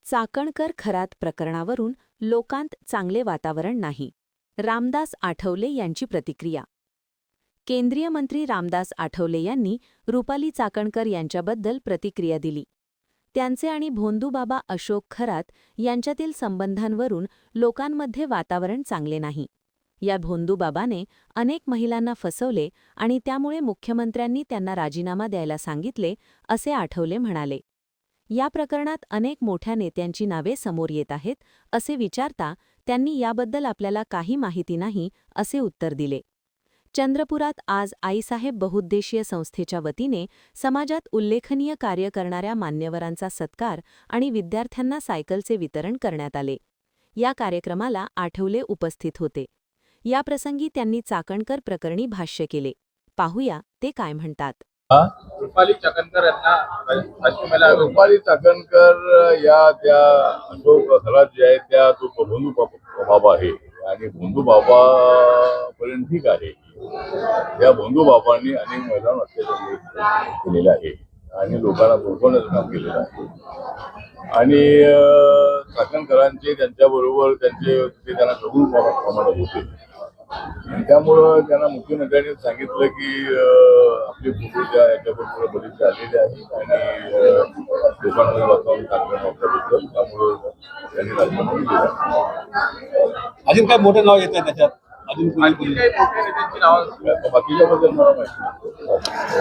चाकणकर खरात प्रकरणावरून लोकांत चांगले वातावरण नाही. रामदास आठवले यांची प्रतिक्रिया. केंद्रीय मंत्री रामदास आठवले यांनी रुपाली चाकणकर यांच्याबद्दल प्रतिक्रिया दिली. त्यांचे आणि भोंदूबाबा अशोक खरात यांच्यातील संबंधांवरून लोकांमध्ये वातावरण चांगले नाही. या भोंदूबाबाने अनेक महिलांना फसवले आणि त्यामुळे मुख्यमंत्र्यांनी त्यांना राजीनामा द्यायला सांगितले, असे आठवले म्हणाले. या प्रकरणात अनेक मोठ्या नेत्यांची नावे समोर येत आहेत, असे विचारता त्यांनी याबद्दल आपल्याला काही माहिती नाही, असे उत्तर दिले. चंद्रपुरात आज आईसाहेब बहुउद्देशीय संस्थेच्या वतीने समाजात उल्लेखनीय कार्य करणाऱ्या मान्यवरांचा सत्कार आणि विद्यार्थ्यांना सायकलचे वितरण करण्यात आले. या कार्यक्रमाला आठवले उपस्थित होते. याप्रसंगी त्यांनी चाकणकर प्रकरणी भाष्य केले. पाहूया ते काय म्हणतात. रुपाली चाकणकर यांना रुपाली चाकणकर या त्या अशोक खरात जे आहेत त्या तो भोंदू बाबा आहे आणि भोंदू बाबा पर्यंत ठीक आहे. या भोंदू बाबांनी अनेक महिलांवर अत्याचार केलेला आहे आणि लोकांना धोकवण्याचं काम केलेलं आहे. आणि चाकणकरांचे त्यांच्याबरोबर त्यांचे त्यांना कबूल प्रमाणात होते. त्यामुळं त्यांना मुख्यमंत्र्यांनी सांगितलं की आपली फोटो ज्या याच्याबरोबर बरेचसे आलेले आहेत आणि लोकांमध्ये वातावरण चांगलं नव्हत्याबद्दल त्यामुळं त्यांनी राजीनामा दिला. अजून काय मोठं नाव येत आहे त्याच्यात? अजून काही मोठ्या नेत्यांची नावं बाकीच्याबद्दल मला माहिती नाही.